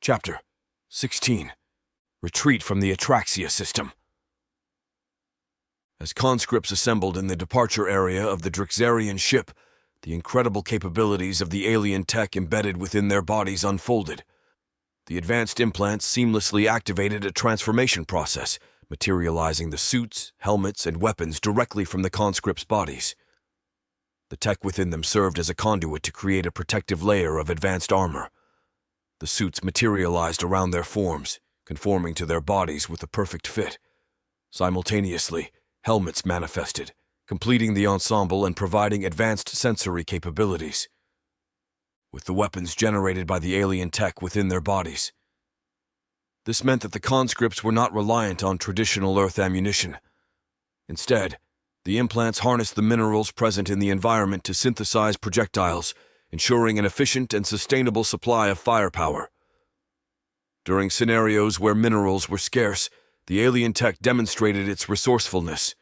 Chapter 16. Retreat from the Atraxia system. As conscripts assembled in the departure area of the Drixarian ship, the incredible capabilities of the alien tech embedded within their bodies unfolded. The advanced implants seamlessly activated a transformation process, materializing the suits, helmets, and weapons directly from the conscripts' bodies. The tech within them served as a conduit to create a protective layer of advanced armor. The suits materialized around their forms, conforming to their bodies with a perfect fit. Simultaneously, helmets manifested, completing the ensemble and providing advanced sensory capabilities. With the weapons generated by the alien tech within their bodies. This meant that the conscripts were not reliant on traditional Earth ammunition. Instead, the implants harnessed the minerals present in the environment to synthesize projectiles, ensuring an efficient and sustainable supply of firepower. During scenarios where minerals were scarce, the alien tech demonstrated its resourcefulness.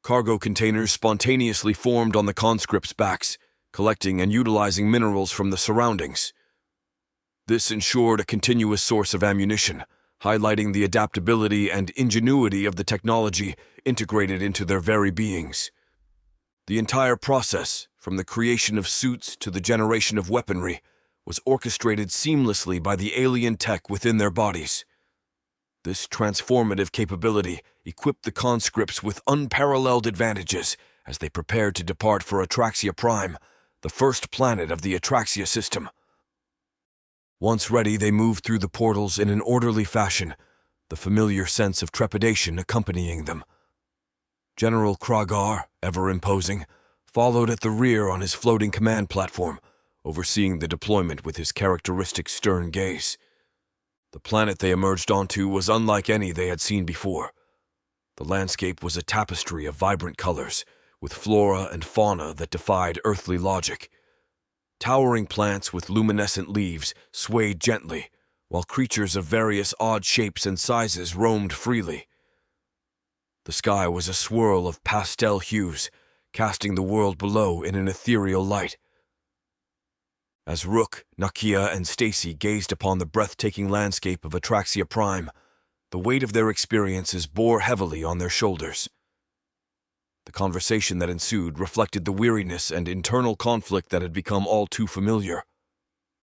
Cargo containers spontaneously formed on the conscripts' backs, collecting and utilizing minerals from the surroundings. This ensured a continuous source of ammunition, highlighting the adaptability and ingenuity of the technology integrated into their very beings. The entire process, from the creation of suits to the generation of weaponry, was orchestrated seamlessly by the alien tech within their bodies. This transformative capability equipped the conscripts with unparalleled advantages as they prepared to depart for Atraxia Prime, the first planet of the Atraxia system. Once ready, they moved through the portals in an orderly fashion, the familiar sense of trepidation accompanying them. General Kragar, ever imposing, followed at the rear on his floating command platform, overseeing the deployment with his characteristic stern gaze. The planet they emerged onto was unlike any they had seen before. The landscape was a tapestry of vibrant colors, with flora and fauna that defied earthly logic. Towering plants with luminescent leaves swayed gently, while creatures of various odd shapes and sizes roamed freely. The sky was a swirl of pastel hues, casting the world below in an ethereal light. As Rook, Nakia, and Stacy gazed upon the breathtaking landscape of Atraxia Prime, the weight of their experiences bore heavily on their shoulders. The conversation that ensued reflected the weariness and internal conflict that had become all too familiar.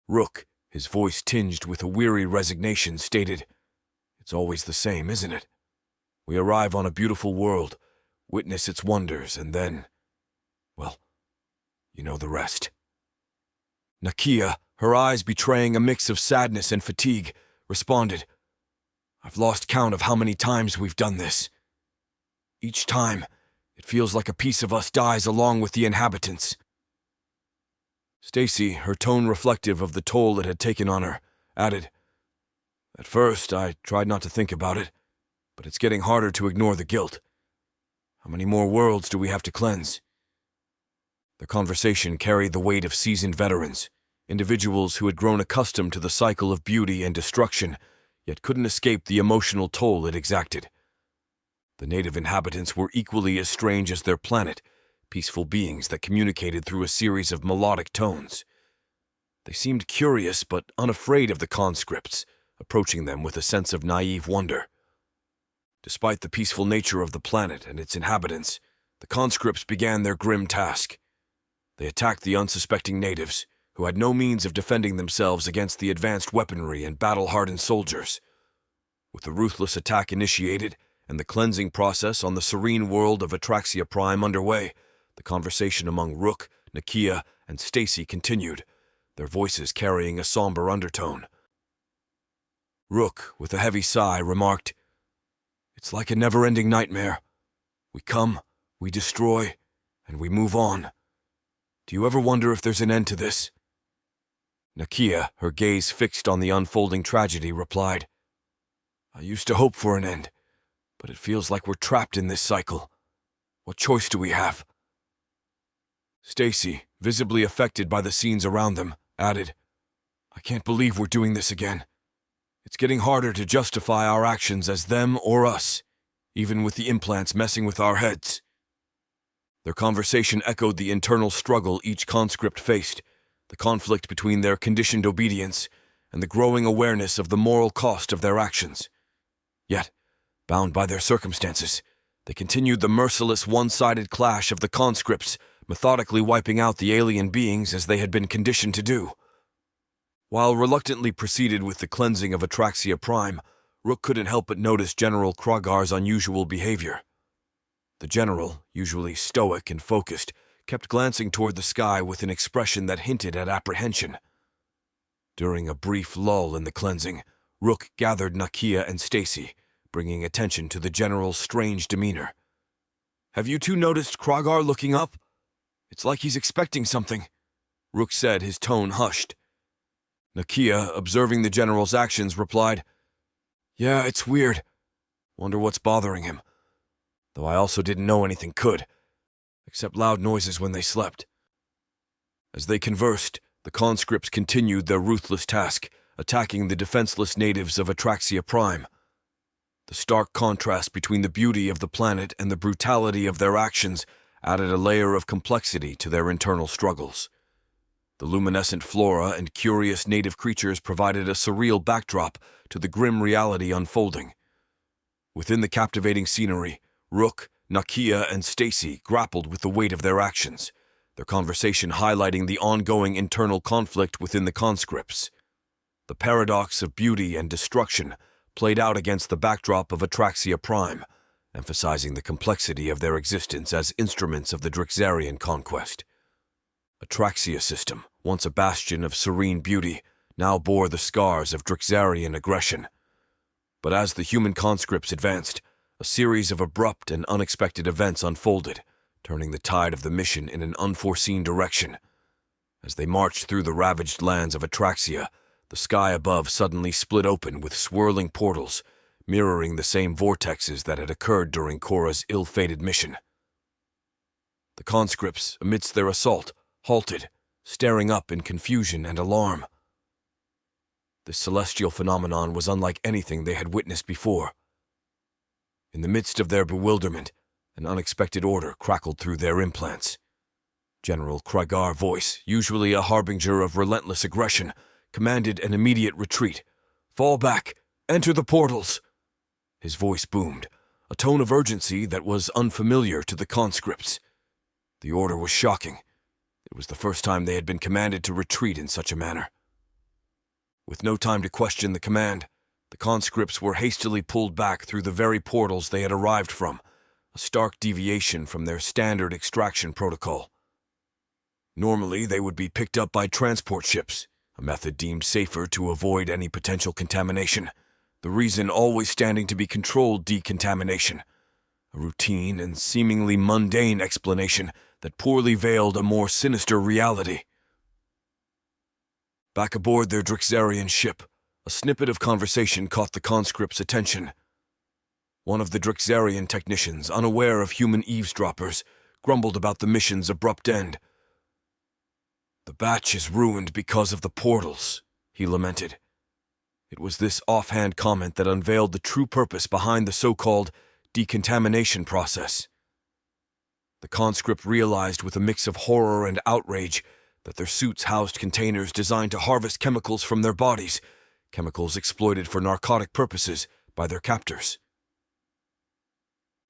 Rook, his voice tinged with a weary resignation, stated, "It's always the same, isn't it? We arrive on a beautiful world, witness its wonders, and then, well, you know the rest." Nakia, her eyes betraying a mix of sadness and fatigue, responded, "I've lost count of how many times we've done this. Each time, it feels like a piece of us dies along with the inhabitants." Stacy, her tone reflective of the toll it had taken on her, added, "At first, I tried not to think about it, but it's getting harder to ignore the guilt. How many more worlds do we have to cleanse?" The conversation carried the weight of seasoned veterans, individuals who had grown accustomed to the cycle of beauty and destruction, yet couldn't escape the emotional toll it exacted. The native inhabitants were equally as strange as their planet, peaceful beings that communicated through a series of melodic tones. They seemed curious but unafraid of the conscripts, approaching them with a sense of naive wonder. Despite the peaceful nature of the planet and its inhabitants, the conscripts began their grim task. They attacked the unsuspecting natives, who had no means of defending themselves against the advanced weaponry and battle-hardened soldiers. With the ruthless attack initiated, and the cleansing process on the serene world of Atraxia Prime underway, the conversation among Rook, Nakia, and Stacy continued, their voices carrying a somber undertone. Rook, with a heavy sigh, remarked, "It's like a never-ending nightmare. We come, we destroy, and we move on. Do you ever wonder if there's an end to this?" Nakia, her gaze fixed on the unfolding tragedy, replied, "I used to hope for an end, but it feels like we're trapped in this cycle. What choice do we have?" Stacy, visibly affected by the scenes around them, added, "I can't believe we're doing this again. It's getting harder to justify our actions as them or us, even with the implants messing with our heads." Their conversation echoed the internal struggle each conscript faced, the conflict between their conditioned obedience and the growing awareness of the moral cost of their actions. Yet, bound by their circumstances, they continued the merciless one-sided clash of the conscripts, methodically wiping out the alien beings as they had been conditioned to do. While reluctantly proceeded with the cleansing of Atraxia Prime, Rook couldn't help but notice General Krogar's unusual behavior. The general, usually stoic and focused, kept glancing toward the sky with an expression that hinted at apprehension. During a brief lull in the cleansing, Rook gathered Nakia and Stacy, bringing attention to the general's strange demeanor. "Have you two noticed Krogar looking up? It's like he's expecting something," Rook said, his tone hushed. Nakia, observing the general's actions, replied, "Yeah, it's weird. Wonder what's bothering him. Though I also didn't know anything could, except loud noises when they slept." As they conversed, the conscripts continued their ruthless task, attacking the defenseless natives of Atraxia Prime. The stark contrast between the beauty of the planet and the brutality of their actions added a layer of complexity to their internal struggles. The luminescent flora and curious native creatures provided a surreal backdrop to the grim reality unfolding. Within the captivating scenery, Rook, Nakia, and Stacy grappled with the weight of their actions, their conversation highlighting the ongoing internal conflict within the conscripts. The paradox of beauty and destruction played out against the backdrop of Atraxia Prime, emphasizing the complexity of their existence as instruments of the Drixarian conquest. Atraxia system, once a bastion of serene beauty, now bore the scars of Drixarian aggression. But as the human conscripts advanced, a series of abrupt and unexpected events unfolded, turning the tide of the mission in an unforeseen direction. As they marched through the ravaged lands of Atraxia, the sky above suddenly split open with swirling portals, mirroring the same vortexes that had occurred during Korra's ill-fated mission. The conscripts, amidst their assault, halted, staring up in confusion and alarm. This celestial phenomenon was unlike anything they had witnessed before. In the midst of their bewilderment, an unexpected order crackled through their implants. General Krogar's voice, usually a harbinger of relentless aggression, commanded an immediate retreat. "Fall back! Enter the portals!" His voice boomed, a tone of urgency that was unfamiliar to the conscripts. The order was shocking. It was the first time they had been commanded to retreat in such a manner. With no time to question the command, the conscripts were hastily pulled back through the very portals they had arrived from, a stark deviation from their standard extraction protocol. Normally, they would be picked up by transport ships, a method deemed safer to avoid any potential contamination, the reason always standing to be controlled decontamination, a routine and seemingly mundane explanation that poorly veiled a more sinister reality. Back aboard their Drixarian ship, a snippet of conversation caught the conscripts' attention. One of the Drixarian technicians, unaware of human eavesdroppers, grumbled about the mission's abrupt end. "The batch is ruined because of the portals," he lamented. It was this offhand comment that unveiled the true purpose behind the so-called decontamination process. The conscript realized with a mix of horror and outrage that their suits housed containers designed to harvest chemicals from their bodies, chemicals exploited for narcotic purposes by their captors.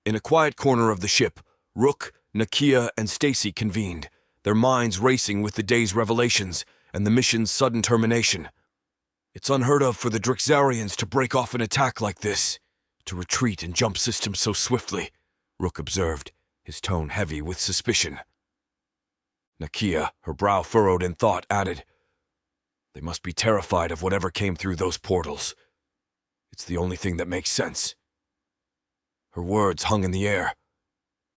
In a quiet corner of the ship, Rook, Nakia, and Stacy convened, their minds racing with the day's revelations and the mission's sudden termination. "It's unheard of for the Drixarians to break off an attack like this, to retreat and jump systems so swiftly," Rook observed, his tone heavy with suspicion. Nakia, her brow furrowed in thought, added, "They must be terrified of whatever came through those portals. It's the only thing that makes sense." Her words hung in the air.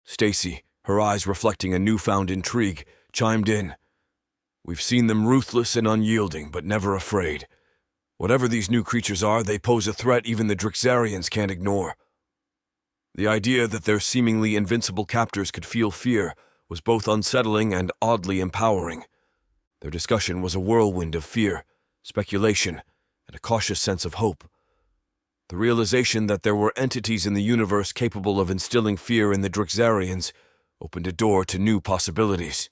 Stacy, her eyes reflecting a newfound intrigue, chimed in, "We've seen them ruthless and unyielding, but never afraid. Whatever these new creatures are, they pose a threat even the Drixarians can't ignore." The idea that their seemingly invincible captors could feel fear was both unsettling and oddly empowering. Their discussion was a whirlwind of fear, speculation, and a cautious sense of hope. The realization that there were entities in the universe capable of instilling fear in the Drixarians opened a door to new possibilities.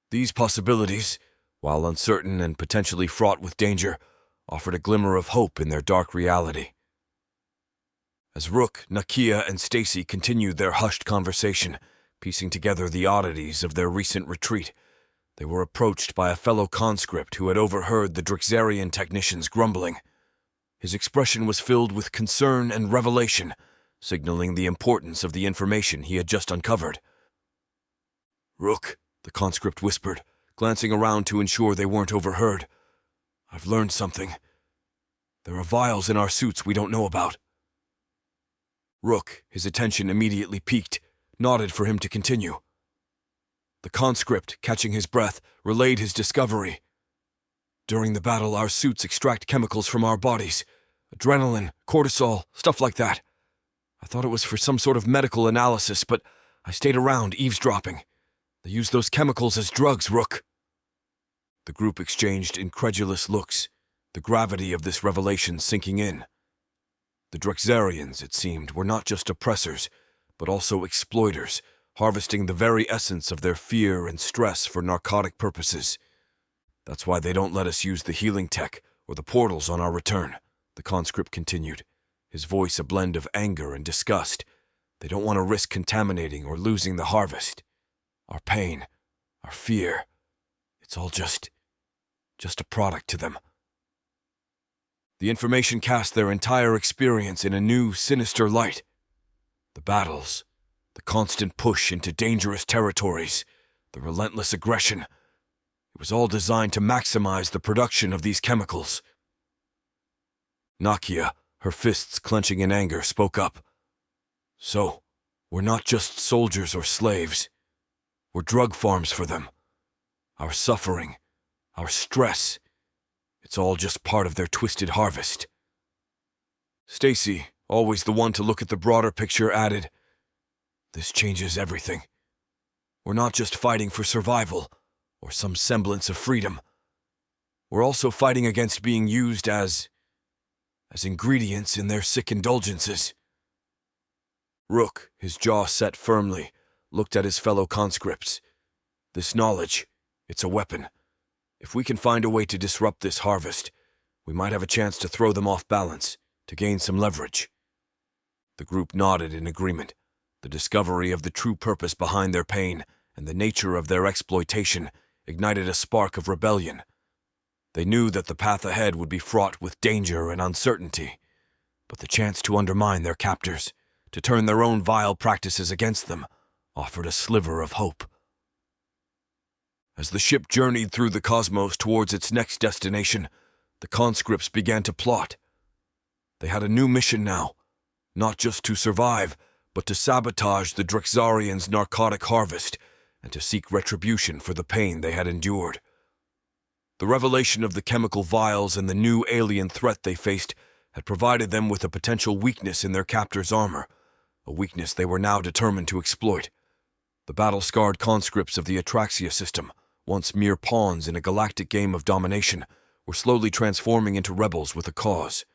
These possibilities, while uncertain and potentially fraught with danger, offered a glimmer of hope in their dark reality. As Rook, Nakia, and Stacy continued their hushed conversation, piecing together the oddities of their recent retreat, they were approached by a fellow conscript who had overheard the Drixarian technicians grumbling. His expression was filled with concern and revelation, signaling the importance of the information he had just uncovered. "Rook," the conscript whispered, glancing around to ensure they weren't overheard. "I've learned something. There are vials in our suits we don't know about." Rook, his attention immediately piqued, nodded for him to continue. The conscript, catching his breath, relayed his discovery. "During the battle, our suits extract chemicals from our bodies. Adrenaline, cortisol, stuff like that. I thought it was for some sort of medical analysis, but I stayed around, eavesdropping. They use those chemicals as drugs, Rook." The group exchanged incredulous looks, the gravity of this revelation sinking in. The Drixarians, it seemed, were not just oppressors, but also exploiters, harvesting the very essence of their fear and stress for narcotic purposes. "That's why they don't let us use the healing tech or the portals on our return," the conscript continued, his voice a blend of anger and disgust. "They don't want to risk contaminating or losing the harvest. Our pain, our fear, it's all just a product to them." The information cast their entire experience in a new, sinister light. The battles, the constant push into dangerous territories, the relentless aggression. It was all designed to maximize the production of these chemicals. Nakia, her fists clenching in anger, spoke up. "So, we're not just soldiers or slaves. We're drug farms for them. Our suffering, our stress, it's all just part of their twisted harvest." Stacy, always the one to look at the broader picture, added, "This changes everything. We're not just fighting for survival or some semblance of freedom. We're also fighting against being used as ingredients in their sick indulgences." Rook, his jaw set firmly, looked at his fellow conscripts. "This knowledge, it's a weapon. If we can find a way to disrupt this harvest, we might have a chance to throw them off balance, to gain some leverage." The group nodded in agreement. The discovery of the true purpose behind their pain and the nature of their exploitation ignited a spark of rebellion. They knew that the path ahead would be fraught with danger and uncertainty, but the chance to undermine their captors, to turn their own vile practices against them, offered a sliver of hope. As the ship journeyed through the cosmos towards its next destination, the conscripts began to plot. They had a new mission now, not just to survive, but to sabotage the Drixarians' narcotic harvest and to seek retribution for the pain they had endured. The revelation of the chemical vials and the new alien threat they faced had provided them with a potential weakness in their captors' armor, a weakness they were now determined to exploit. The battle-scarred conscripts of the Atraxia system, once mere pawns in a galactic game of domination, were slowly transforming into rebels with a cause.